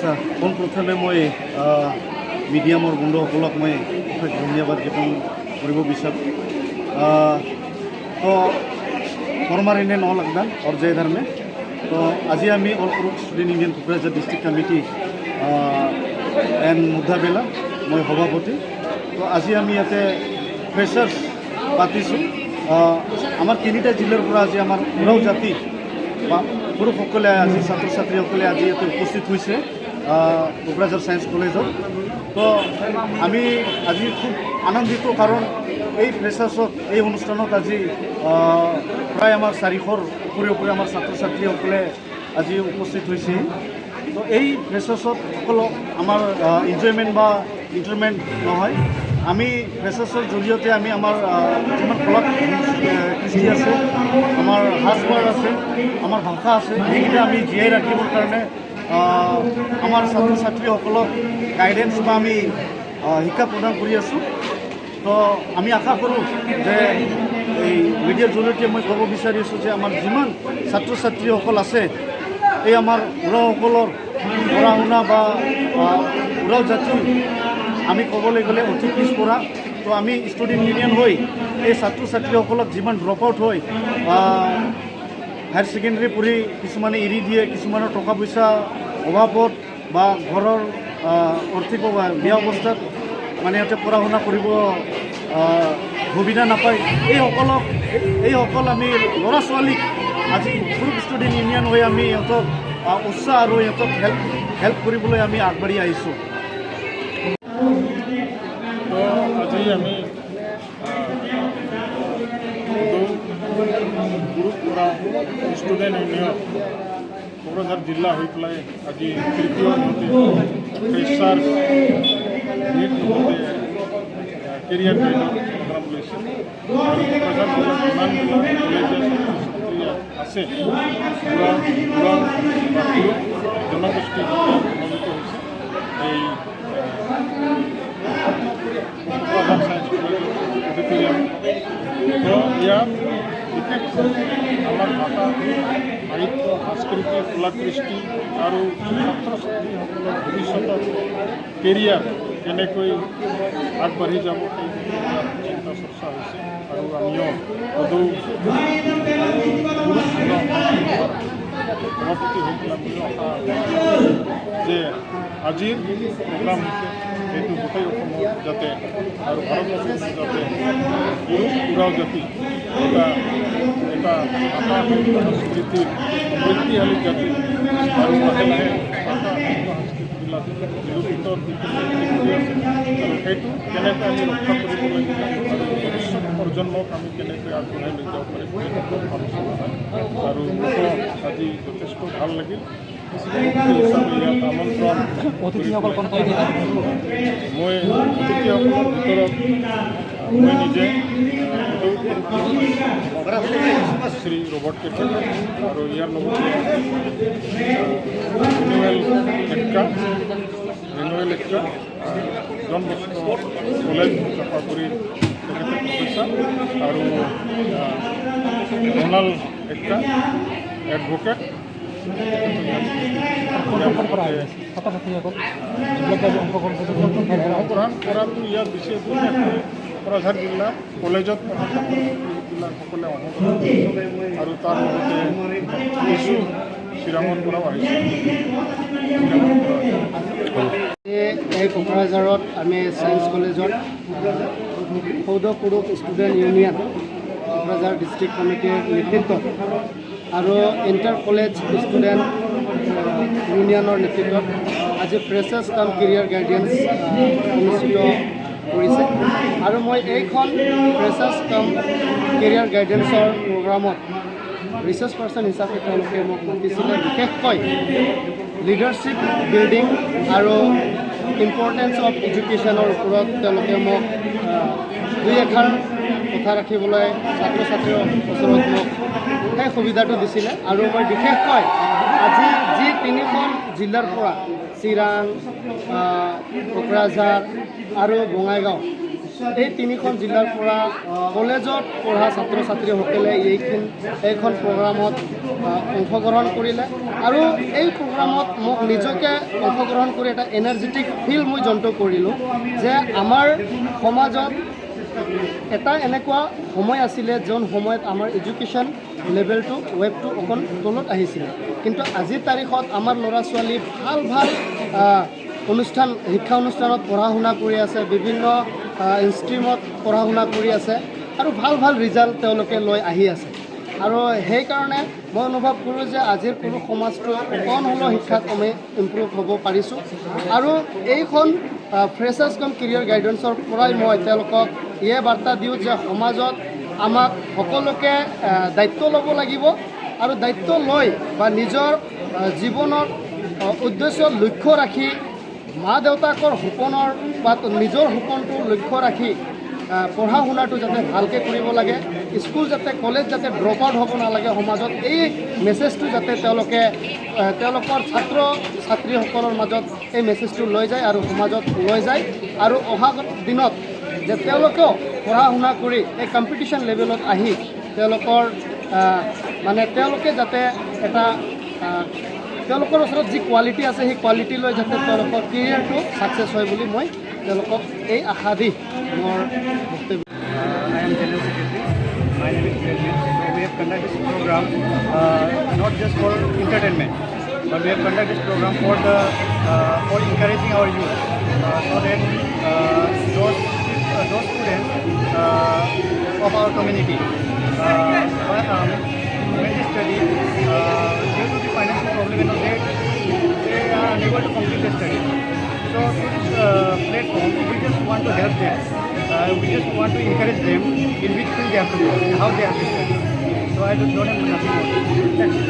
আচ্ছা পোনপ্ৰথমে মই মিডিয়ামৰ বন্ধুসকলক মই ধন্যবাদ জ্ঞাপন কৰিব বিচাৰোঁ। তো ফরমারিনে ন লাগদান और जय धर्मे तो आज आमी ऑल पुरुष student union Kokrajhar district committee and मुद्दाबेला मैं सभापति तो आज आमी इते फ्रेशार्स पातिছোঁ आमार तिनिटा जिलार পৰা आज आमार उराव जाति पुरुषসকলে आज ছাত্ৰ ছাত্ৰীসকলে आज इते उपस्थित হৈছে कक्राझार साइंस कलेजत तो आमी आज खूब आनंदित कारण এই ফ্ৰেছাৰ্ছত এই অনুষ্ঠানত আজি প্ৰায় আমাৰ 400ৰ উপৰি আমাৰ ছাত্ৰ ছাত্ৰীসকলে আজি উপস্থিত হৈছে। তো এই ফ্ৰেছাৰ্ছত সকলো আমাৰ এনজয়মেণ্ট বা ইণ্টাৰমেণ্ট নহয়, আমি ফ্ৰেছাৰ্ছৰ জৰিয়তে আমি আমাৰ যিমান কলা কৃষ্টি আছে, আমাৰ সাজপাৰ আছে, আমাৰ ভাষা আছে, এইকেইটা আমি জীয়াই ৰাখিবৰ কাৰণে আমাৰ ছাত্ৰ ছাত্ৰীসকলক গাইডেন্স বা আমি শিক্ষা প্ৰদান কৰি আছোঁ। তো আমি আশা কৰোঁ যে এই মিডিয়াৰ জৰিয়তে মই ক'ব বিচাৰিছোঁ যে আমাৰ যিমান ছাত্ৰ ছাত্ৰীসকল আছে এই আমাৰ উৰাওসকলৰ পঢ়া শুনা বা উৰাও জাতি আমি ক'বলৈ গ'লে অতি পিছপৰা। তো আমি ষ্টুডেণ্ট ইউনিয়ন হৈ এই ছাত্ৰ ছাত্ৰীসকলক যিমান ড্ৰপ আউট হৈ হায়াৰ ছেকেণ্ডেৰী পঢ়ি কিছুমানে এৰি দিয়ে, কিছুমানৰ টকা পইচা অভাৱত বা ঘৰৰ আৰ্থিক বেয়া অৱস্থাত মানে সিহঁতে পঢ়া শুনা কৰিব সুবিধা নাপায়, এইসকল আমি ল'ৰা ছোৱালীক আজি গ্ৰুপ ষ্টুডেণ্ট ইউনিয়ন হৈ আমি সিহঁতক উৎসাহ আৰু সিহঁতক হেল্প কৰিবলৈ আমি আগবাঢ়ি আহিছোঁ। তো আজি আমি গ্ৰুপ পৰা ষ্টুডেণ্ট ইউনিয়ন कक्राझार जिला हो पे आज तृतीय freshers meet career guider programme লৈছে और कक्राझार जिला जिमान कलेज जनगोष्ठी समन्वित এই कक्राझार साइंस ऑडिटोरियम तो ইয়াত বিশেষ আমার ভাষা সাহিত্য সংস্কৃতি কলা কৃষ্টি আৰু ছাত্ৰ ছাত্ৰীসকলৰ ভৱিষ্যতৰ কেৰিয়াৰ কেনেকৈ আগবাঢ়ি যাব সেই চিন্তা চৰ্চা হৈছে আৰু আমিও সদৌ সভাপতি হৈ পেলাই যে আজিৰ প্ৰগ্ৰাম হৈছে এইটো গোটেই অসমত যাতে আৰু ভাৰতবৰ্ষত যাতে উৰাও জাতি এটা ভাষা সংস্কৃতিৰ ঐতিহাসিক জাতি আৰু লাহে লাহে ভাষা সংস্কৃতিবিলাক বিলুপ্তৰ দিশত কৰি আছে আৰু সেইটো কেনেকৈ আমি ৰক্ষা কৰিব লাগিব আৰু ভৱিষ্যত প্ৰজন্মক আমি কেনেকৈ আগবঢ়াই লৈ যাব পাৰিম সেইটো আলোচনা হয় আৰু আজি যথেষ্ট ভাল লাগিল। হিচাপে ইয়াত আমন্ত্ৰণ অতিথিসকল মই অতিথিসকলৰ ভিতৰত মই নিজে শ্ৰী ৰবৰ্ট কেথক আৰু ইয়াৰ লগতে ৰিনুৱেল এক্কা জন বস্ক কলেজ চাপাগুৰি প্ৰফেচাৰ আৰু ৰোনাল্ড এক্কা এডভোকেট অংশগ্ৰহণ কৰাটো ইয়াত বিশেষ কক্ৰাঝাৰ জিলা কলেজত সকলে অংশগ্ৰহণ আৰু তাৰ লগতে কিছু চিৰাঙৰ পৰাও আহিছে। এই কোকৰাঝাৰত আমি সায়েন্স কলেজত সৌদ পুৰুষ ষ্টুডেণ্ট ইউনিয়ন কোকৰাঝাৰ ডিষ্ট্ৰিক্ট কমিটিৰ নেতৃত্বত আৰু ইণ্টাৰ কলেজ ষ্টুডেণ্ট ইউনিয়নৰ নেতৃত্বত আজি ফ্ৰেছাৰ্ছ কাম কেৰিয়াৰ গাইডেন্স অনুষ্ঠিত কৰিছে আৰু মই এইখন ফ্ৰেছাৰ্ছ কাম কেৰিয়াৰ গাইডেন্সৰ প্ৰগ্ৰামত ৰিচাৰ্চ পাৰ্চন হিচাপে তেওঁলোকে মোক মাতিছিলে, বিশেষকৈ লিডাৰশ্বিপ বিল্ডিং আৰু ইম্পৰ্টেঞ্চ অফ এডুকেশ্যনৰ ওপৰত তেওঁলোকে মোক দুই এষাৰ কথা ৰাখিবলৈ ছাত্ৰ ছাত্ৰীৰ ওচৰত মোক সেই সুবিধাটো দিছিলে আৰু মই বিশেষকৈ আজি যি তিনিখন জিলাৰ পৰা চিৰাং, কোকৰাঝাৰ আৰু বঙাইগাঁও এই তিনিখন জিলাৰ পৰা কলেজত পঢ়া ছাত্ৰ ছাত্ৰীসকলে এইখন প্ৰগ্ৰামত অংশগ্ৰহণ কৰিলে আৰু এই প্ৰগ্ৰামত মোক নিজকে অংশগ্ৰহণ কৰি এটা এনাৰ্জেটিক ফিল মই জন্তু কৰিলোঁ যে আমাৰ সমাজত এটা এনেকুৱা সময় আছিলে যোন সময়ত আমাৰ এডুকেশ্যন লেভেলটো ৱেবটো অকণ তলত আহিছিলে কিন্তু আজিৰ তাৰিখত আমাৰ ল'ৰা ছোৱালী ভাল ভাল শিক্ষা অনুষ্ঠানত পঢ়া শুনা কৰি আছে বিভিন্ন ষ্ট্ৰীমত পঢ়া শুনা কৰি আছে আৰু ভাল ভাল ৰিজাল্ট তেওঁলোকে লৈ আহি আছে আৰু সেইকাৰণে মই অনুভৱ কৰোঁ যে আজিৰ কোনো সমাজটো অকণ হ'লেও শিক্ষাত আমি ইম্প্ৰুভ হ'ব পাৰিছোঁ আৰু এইখন ফ্ৰেচাৰ্ছ কাম কেৰিয়াৰ গাইডেন্সৰ পৰাই মই তেওঁলোকক এই বাৰ্তা দিওঁ যে সমাজত আমাক সকলোকে দায়িত্ব ল'ব লাগিব আৰু দায়িত্ব লৈ বা নিজৰ জীৱনৰ উদ্দেশ্য লক্ষ্য ৰাখি মা দেউতাকৰ সপোনৰ বা নিজৰ সপোনটো লক্ষ্য ৰাখি পঢ়া শুনাটো যাতে ভালকৈ কৰিব লাগে স্কুল যাতে কলেজ যাতে ড্ৰপ আউট হ'ব নালাগে সমাজত এই মেছেজটো যাতে তেওঁলোকে তেওঁলোকৰ ছাত্ৰ ছাত্ৰীসকলৰ মাজত এই মেছেজটো লৈ যায় আৰু সমাজত লৈ যায় আৰু অহা দিনত যে তেওঁলোকেও পঢ়া শুনা কৰি এই কম্পিটিশ্যন লেভেলত আহি তেওঁলোকৰ তেওঁলোকে যাতে এটা তেওঁলোকৰ ওচৰত যি কোৱালিটি আছে সেই কোৱালিটি লৈ যাতে তেওঁলোকৰ কেৰিয়াৰটো ছাকচেছ হয় বুলি মই তেওঁলোকক এই আশা দি মোৰ বক্তব্য I am General Secretary. My name is Graduate. So we have conducted this program not just for entertainment, but we have conducted this program for encouraging our youth so that those students of our community when they study due to the financial problem they are unable to complete their study. So through this platform, we just want to help them. We just want to encourage them in which field they have to go and how they have to study. So I don't have nothing more.